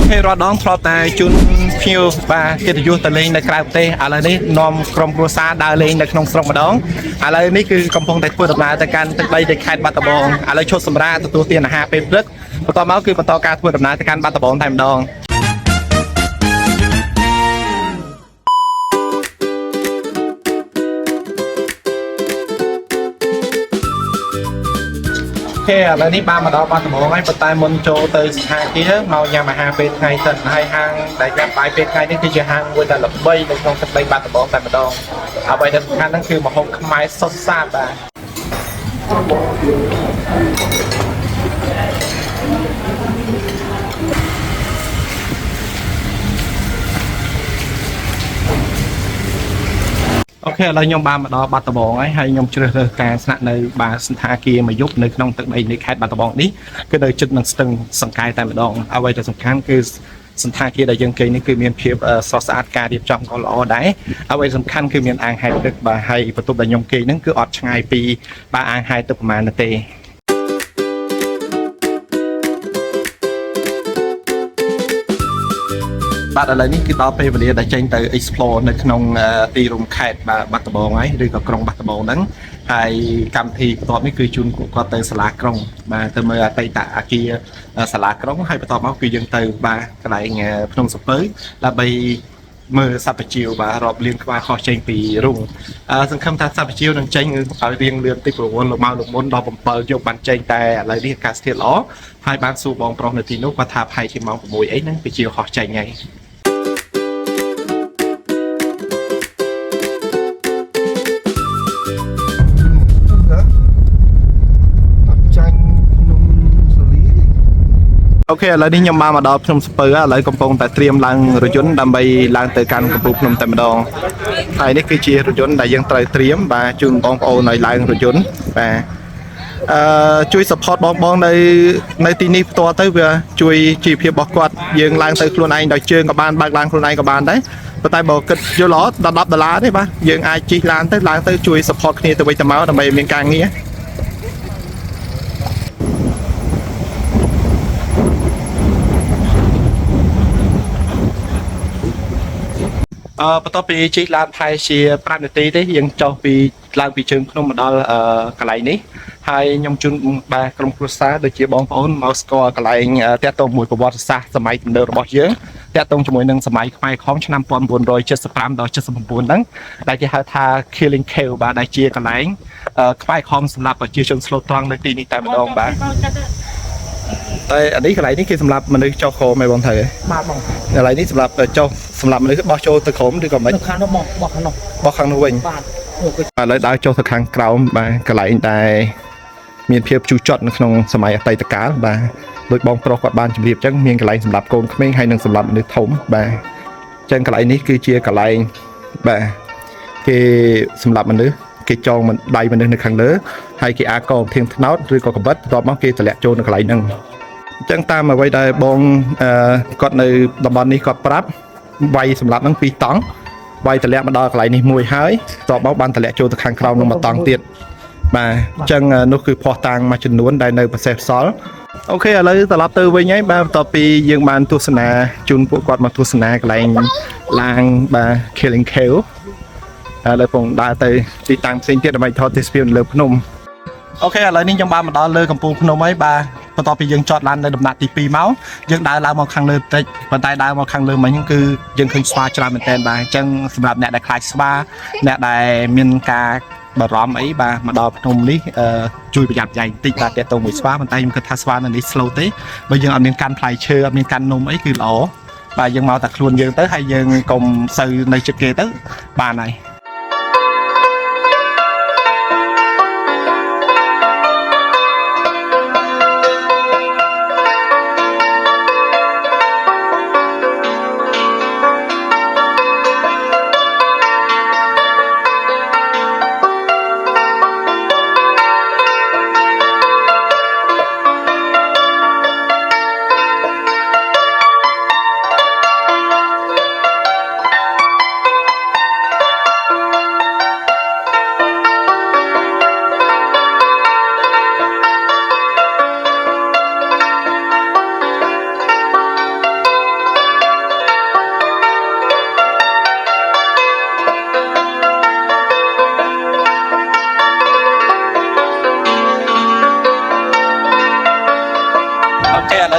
เครอดองทรอตายจุนพิวบาเกตยุตะเลงในกลางประเทศอะไรนี้นอมกรมครัวซาดาวเลงในขนมสรงมาดองอะไรนี้คือกำพงแต่เปิดมาแต่การตึกใบเด็กขายบัตรบองอะไรชดสมราตัวเตียนอาหารเป็นเลือกต่อมาคือต่อการเปิดมาแต่การบัตรบองไทม์ดองโอเคแล้วนี่บ้านมาดอบ้านสมองให้ปตายมนโจเตยหางที่เมาอย่ามาหาเป็นไงแต่ให้หางแต่ยาไปเป็นไงนี่คือจะหางวัวแต่หลับใบในตรงสเปนบ้านสมองแต่มาดองเอาไปดังนั้นนั่นคือมาหงขมายสดซาบโอเคเรายมบามาดอบัตรบองให้ยมเชื่อการสนับในบาสันทาเกียมายุบในขนมตึกในแคดบัตรบองนี้ก็โดยจุดมันตึงสังกายแต่มาดองเอาไว้แต่สำคัญคือสันทาเกียได้ยังเกยนี่คือมีเพียบสอสอาดการเรียบจำก็รอได้เอาไว้สำคัญคือมีอ่างไฮตึกบาไฮประตูได้ยมเกยนั่นคืออดช่างปีบาอ่างไฮตึกประมาณนั่นเองบัตรอะไรนี่คือต่อไปวันนี้ได้เจนไป explore ในขนมตีรุมแคดบัตรบองไว้หรือกับกรงบัตรบองนั้นไอ้กำทีตอนนี้คือจุนก็เตยสลากรงมาเตยเมื่อไตตะอากีสลากรงให้ไปต่อมาคือยังเตยบากระไรเงี้ยพนมสเปอร์แล้วไปเมื่อสัปจิวบารอบเลี้ยงมาขอเจนปีรุ่งสังคมทัศสัปจิวนั่งเจนเอาเรียงเรือนติดหัวลงมาลงมนดอกผมเปิดยกบันเจนแต่อะไรนี่การเสียล้อให้บ้านสูบองปรองในทีนุกมาทาภัยที่มองผมมวยไอ้นั่งไปจิวขอเจนไงโอเคแล้วนี่ยมมาดอพนมสเปอร์แล้วกำปงแต่เตรียมลังรถยนต์ดำไปลังเตะการกำปุกพนมแต่มาดองไอ้นี่คือเชียร์รถยนต์ได้ยังเตรียมบาจุนบองโอในลังรถยนต์บาช่วยสปอร์ตบองในที่นี้ตัวเตยเพื่อช่วยจีเพียบอกกอดยังลังเตะครัวในโดยเชิงกับบานบางลังครัวในกับบานได้แต่แต่บอกกิดเยอะล้อดับดาราได้ปะยังไอจีลังเตะช่วยสปอร์ตนี่ตัวไปจะมาทำไมมีการงี้ประตูปีจีลานไทยเชียปราณตีได้ยังจอปีลานปีเชิงขนมมาดอลกลายนี้ให้ยมจุนบากรมครัวซาโดยเฉพาะบองปอนมาสกอร์กลายแต่ตรงมวยประวัติศาสตร์สมัยเดิมระบบเยอะแต่ตรงจมูกหนึ่งสมัยขมายของชนำปอนบนโดยเจ็ดสิบสามดอกเจ็ดสิบปุ่นนั้นได้จะหาทาคิลลิงเคลบาได้เชียกลายขมายของสำหรับเชียชนสโลตรังในตีนี้แต่มาดองบาแต่อันนี้อะไรนี่คือสำหรับมันเลยเจ้าโคไม่บองเถอะมาบองอะไรนี่สำหรับเจ้าสำหรับมันเลยบอโจตะขมดีกว่าไหมข้างนอกบอกข้างนอกบอกข้างนอกเองเลยได้เจ้าตะขังเกลาบากระไรได้มีเพียบจูจอดในขนมสมัยไตตะการบาโดยบองโปรกอดบานจุดเรียบจังมีกระไรสำหรับโกนไม่ให้หนึ่งสำหรับนึกถมบาจังกระไรนี้คือเชียกระไรบาคือสำหรับมันเลยคือจองมันใดมันในขังเนื้อให้คืออากรเทียงทนอตหรือกอกบัตรต่อมาคือจะแหลกโจนกระไรนั่งจังตามมาไว้ได้บองกอดในตำบลนี้กอดปรับไว้สำหรับนั่งปีตองไว้แต่แหลกมาดอกไหลนี่มวยหายต่อมาบันแต่แหลกโจตะขังคราวลงมาตองเตียดมาจังนู่คือพอตังมาจนนวนได้ในประเสริฐสอลโอเคอะไรตลอดตัวไว้ไงบ้าต่อปียังบานทุสนาจุนพวกกอดมาทุสนากระไรลางบาเคลิงเคลเลยผมได้แต่ตีตังสิ่งที่ทำไมทอดที่สเปียนเลยพนมโอเคอะไรนี่ยังบานมาดอเลยกับปูพนมไว้บาพอต่อไปยังจอดร้านในดำนาตีปีเมาส์ยังได้ลาวมาครั้งเลยแต่ปัจจัยได้มาครั้งเลยมันยังคือยังเคยสวาจราเป็นแทนบาจังสำหรับเนี่ยได้คลายสวาเนี่ยได้มีการบารอมไอ้บามาดอพนมนี้ช่วยประหยัดใหญ่ติดบาแต่ตรงมือสวามันแต่ยังคือทัศวาในนี้สโลตี้บางยังเอาเงินการพลายเชื่อมีการนมไอ้คือหล่อบายังมาแต่ครวนยังเต้ให้ยังกลมสื่อในจุดเกตบาไหน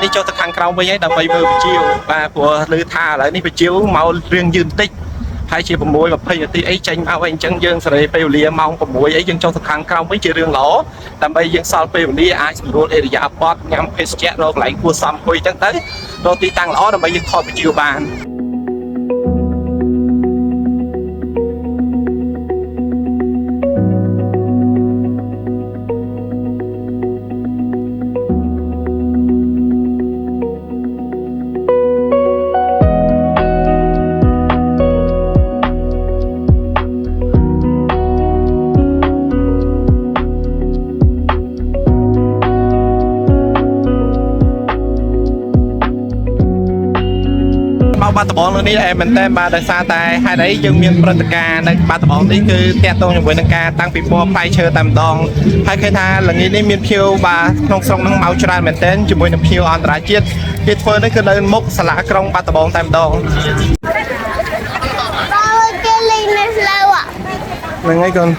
នេះចូលទៅខាងក្រោមវិញហើយដើម្បីមើលបញ្ជាបាទព្រោះឮថាឥឡូវនេះបញ្ជាមករឿងយឺនតិចហើយជា6 20នាទីអីចេញមកអីអញ្ចឹងយើងសេរីពេលវេលាម៉ោង6អីយើងចូលទៅខាងក្រោមវិញជារឿងល្អដើម្បីយើងសល់ពេលវេលាអាចសម្រួលអេរិយាបថញ៉ាំភេសជ្ជៈរកកន្លែងគួរសមអង្គុយអញ្ចឹងទៅរកទីតាំងល្អដើម្បីយើងថតបញ្ជាបានបាត់ដំបងនេះមែនតើបាទដោយសារតែហេតុអីយើងមានព្រឹត្តិការណ៍នៅបាត់ដំបងនេះគឺតាក់ទងជាមួយនឹងការតាំងពិព័រណ៍ផ្លែឈើតែម្ដងហើយឃើញថាល្ងាចនេះមានភ្ញៀវបាទក្នុងស្រុកនឹងមកច្រើនមែនតើជាមួយនឹងភ្ញៀវអន្តរជាតិគេធ្វើនេះគឺនៅមុខសាលាក្រុងបាត់ដំបងតែម្ដងគេលេងនៅស្លៅហ្នឹងហើយកូន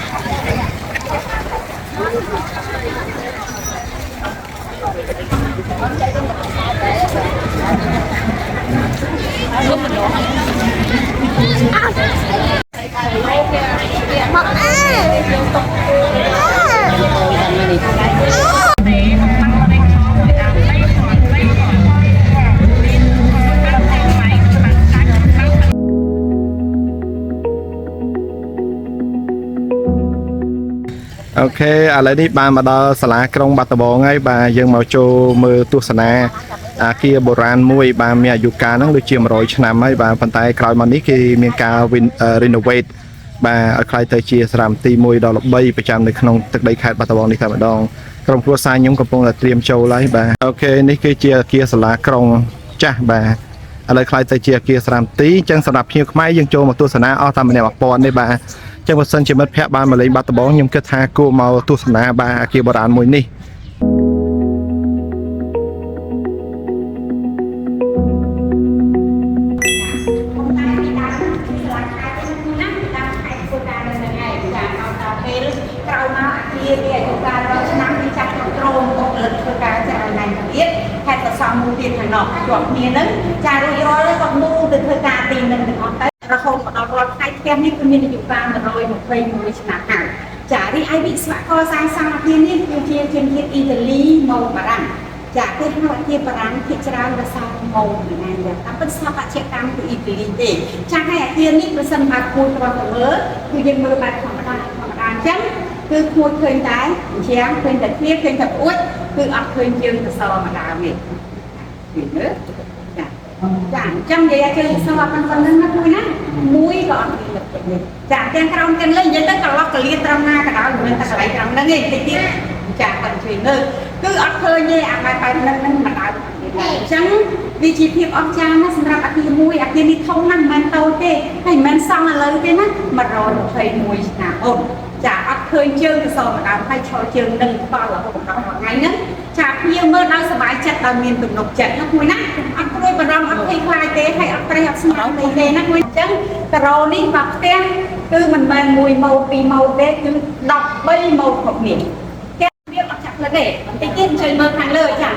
អូខេឥឡូវនេះបានមកដល់សាលាក្រុងបាត់ដំបងហើយបាទយើងមកចូលមើលទស្សនាអាគារបុរាណមួយបាទមានអាយុកាលហ្នឹងដូចជា100ឆ្នាំហើយបាទប៉ុន្តែក្រោយមកនេះគេមានការ renovate បាទឲ្យខ្ល้ายទៅជាសារមន្ទីរមួយដ៏ល្បីប្រចាំនៅក្នុងទឹកដីខេត្តបាត់ដំបងនេះតែម្ដងក្រុមគ្រួសារខ្ញុំកំពុងតែត្រៀមចូលហើយបាទអូខេនេះគឺជាអាគារសាលាក្រុងចាស់បាទឥឡូវខ្ល้ายទៅជាអាគារសារមន្ទីរអញ្ចឹងសម្រាប់ភ្ញៀវខ្មែរយើងចូលមកទស្សនាអស់តែម្នាក់1000ទេបាទចឹងបើសិនជាមិត្តភ័ក្តិបានមកលេងបាត់ដំបងខ្ញុំគិតថាគួរមកទស្សនាបាទអាគារបុរាណមួយនេះទៀតខាងនอกជាប់គ្នានឹងចារួចរាល់ក៏មូលទៅធ្វើការទីនឹងទាំងអស់ទៅរហូតមកដល់រាល់ថ្ងៃផ្ទះនេះគឺមានអាយុកាល121ឆ្នាំហើយចារីឯវិស្វករសាងសង់អគារនេះគឺជាជនជាតិអ៊ីតាលីមកបារាំងចាគឺថាអគារបារាំងភាគច្រើនរសារមកពីណាយ៉ាងតាមពិតស្ថាបត្យកម្មគឺអ៊ីតាលីទេចាហើយអគារនេះប្រសិនបើគួរត្រង់ទៅមើលគឺយើងមើលបែបធម្មតាអញ្ចឹងគឺគួរឃើញតែជាងឃើញតែគ្នាឃើញតែអួតគឺអត់ឃើញជើងសសរម្ដងទេចាអញ្ចឹងនិយាយជើងសសរប៉ុណ្ណឹងណាមួយណាមួយក៏អត់មានទឹកនេះចាទាំងក្រោមទាំងលើនិយាយទៅកន្លោះកលៀត្រឹមណាក៏ដោយមិនតែកន្លែងត្រឹមហ្នឹងទេតិចទៀតចាគាត់ជួយលើគឺអត់ឃើញទេអាបែបហ្នឹងមិនដើរអញ្ចឹងវាជាភាពអស្ចារ្យណាស់សម្រាប់អគារមួយអគារនេះធំណាស់មិនមែនតូចទេហើយមិនមែនសង់ឥឡូវទេណា121ឆ្នាំអូនចាអត់ឃើញជើងសសរម្ដងហើយឈរជើងនឹងក្បាលរហូតដល់ថ្ងៃហ្នឹងចាភ្ញៀវមើលដោយសប្បាយចិត្តដោយមានទំនុកចិត្តណាមួយណាអត់ព្រួយបារម្ភអត់ភ័យខ្លាចទេហើយអត់ត្រេះអត់ស្មារតីទេណាមួយអញ្ចឹងការ៉ូនេះមកផ្ទះគឺមិនមែន1ម៉ូត2ម៉ូតទេគឺ13ម៉ូតគ្រប់នេះគេវាអត់ចាក់លើទេបន្តិចទៀតជួយមើលខាងលើចា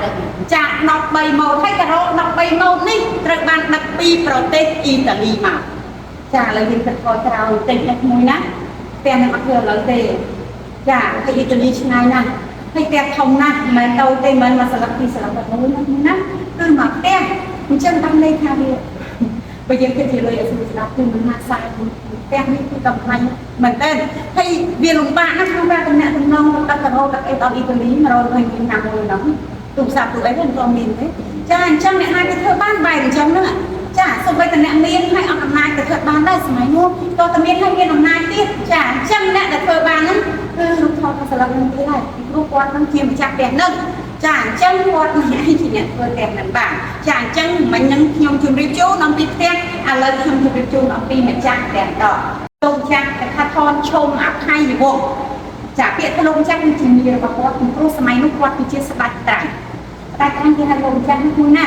ចា13ម៉ូតហើយការ៉ូ13ម៉ូតនេះត្រូវបានដឹកពីប្រទេសអ៊ីតាលីមកចាឥឡូវយើងគិតខុសក្រោយតិចណាមួយណាផ្ទះនឹងអត់ធ្វើឥឡូវទេចាហើយអ៊ីតាលីឆ្ងាយណាស់ហើយផ្ទះធំណាស់មិនមែនតូចទេមិនមកស្លឹកពីស្លឹកមួយណាគឺមកផ្ទះអញ្ចឹងតាមន័យថាវាបើយើងគិតជាលុយឲ្យស្ដាប់គឺមិនហាក់សាយផ្ទះនេះគឺតំផ្លាញមែនទេហើយវាលំបាកណាស់ក្នុងការតំណែងតំណងដល់ការរកអីដល់អ៊ីតាលី120ឆ្នាំមួយហ្នឹងទូរស័ព្ទទូអីមិនក៏មានទេចាអញ្ចឹងអ្នកណាគេធ្វើបានបែបអញ្ចឹងហ្នឹងចាសូម្បីតែអ្នកមានហើយអត់អំណាចទៅធ្វើបានដែរសម័យនោះតើតើមានហើយមានអំណាចទៀតចាអញ្ចឹងអ្នកដែលធ្វើបានហ្នឹងគឺរូបថតស្លឹកនឹងទៀតហើយពីព្រោះគាត់នឹងជាម្ចាស់ផ្ទះនឹងចាអញ្ចឹងគាត់មិនឯងជាអ្នកធ្វើផ្ទះនឹងបានចាអញ្ចឹងមិញហ្នឹងខ្ញុំជម្រាបជូនអំពីផ្ទះឥឡូវខ្ញុំជម្រាបជូនអំពីម្ចាស់ផ្ទះដកលោកម្ចាស់ថាថនឈុំអភ័យវង្សចាពាក្យថាលោកម្ចាស់គឺជានាមរបស់គាត់ពីព្រោះសម័យនោះគាត់គឺជាស្ដេចត្រាំតែខាងគេហៅលោកម្ចាស់នោះមួយណា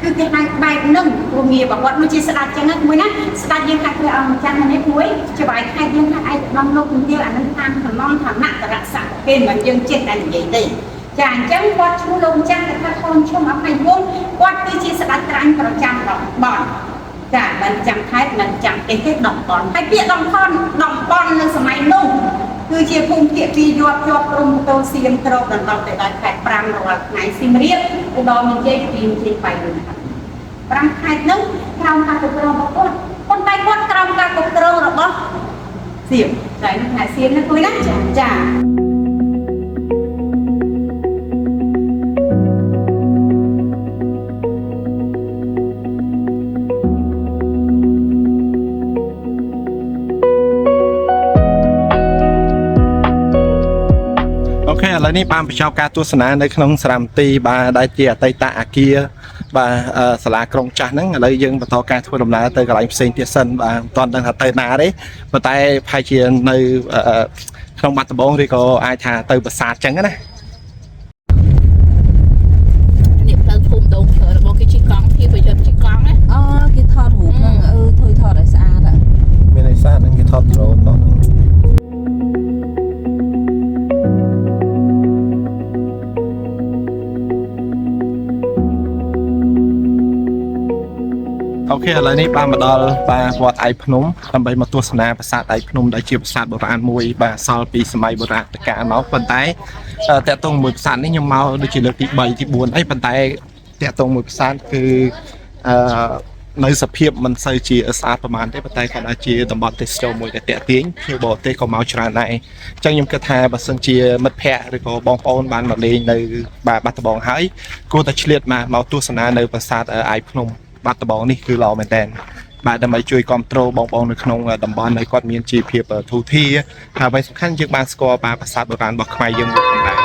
គឺគេហៅបែបហ្នឹងព្រោះងាររបស់គាត់នោះជាស្ដេចចឹងមួយណាស្ដេចយើងហៅគេអង្គម្ចាស់នេះមួយច្បាយខែយើងហៅឯកឧត្តមលោកជំទាវអានឹងតាមសំណងឋានៈតរស័ក្តិគេមិនយើងចេះតែនិយាយទេ ចាអញ្ចឹងគាត់ឈ្មោះលោកចាស់គេថាកូនឈុំអភ័យវងศ์គាត់គឺជាស្ដេចត្រាញ់ប្រចាំតំបន់ចាមិនចាំខេត្តមិនចាំទេតំបន់ហើយពាក្យតំបន់នៅសម័យនោះគឺជាភូមិភាគទីជាប់ក្រុមតូសៀមក្របដណ្ដប់ទៅដល់ខេត្ត5រាល់ថ្ងៃសៀមរាបឧត្តរមានជ័យពីមានជ័យបៃលុន5ខេត្តនោះក្រោមការគ្រប់គ្រងរបស់គាត់ប៉ុន្តែគាត់ក្រោមការគ្រប់គ្រងរបស់សៀមតែនៅខេត្តសៀមនេះគួយណាចា អូខេឥឡូវនេះបានបញ្ចប់ការទស្សនានៅក្នុងសារមន្ទីរបាទដែលជាអតីតអគារបាទសាលាក្រុងចាស់ហ្នឹងឥឡូវយើងបន្តការធ្វើដំណើរទៅកន្លែងផ្សេងទៀតសិនបាទមិនទាន់ដឹងថាទៅណាទេប៉ុន្តែប្រហែលជានៅក្នុងបាត់ដំបងឬក៏អាចថាទៅប្រាសាទចឹងណា នេះផ្លូវភូមិដងឈើរបស់គេជិះកង់ភាពប្រយុទ្ធជិះកង់ណាអូគេថតរូបហ្នឹងthôiថតឲ្យស្អាត មានន័យថាហ្នឹងគេថតដ្រូនមកអូខេឥឡូវនេះបានមកដល់បាទវត្តឯកភ្នំដើម្បីមកទស្សនាប្រាសាទឯកភ្នំដែលជាប្រាសាទបុរាណមួយបាទអសល់ពីសម័យបុរាណកាលមកប៉ុន្តែតកតងមួយប្រាសាទនេះខ្ញុំមកដូចជាលើកទី3ទី4អីប៉ុន្តែតកតងមួយប្រាសាទគឺនៅសភាពមិនសូវជាស្អាតប្រហែលទេប៉ុន្តែគាត់អាចជាតំបន់ទេសចរមួយដែលតាក់ទាញភ្ញៀវបរទេសក៏មកច្រើនដែរអញ្ចឹងខ្ញុំគិតថាបើសិនជាមិត្តភ័ក្តិឬក៏បងប្អូនបានមកលេងនៅបាទបាត់ដំបងហើយគួរតែឆ្លៀតមកទស្សនានៅប្រាសាទឯកភ្នំបាត់ដំបងនេះគឺល្អមែនតើបាទដើម្បីជួយគ្រប់គ្រងបងប្អូននៅក្នុងតំបន់ឲ្យគាត់មានជីវភាពធូរធារហើយអ្វីសំខាន់យើងបានស្គាល់ប្រាសាទបុរាណរបស់ខ្មែរយើងមួយផងដែរ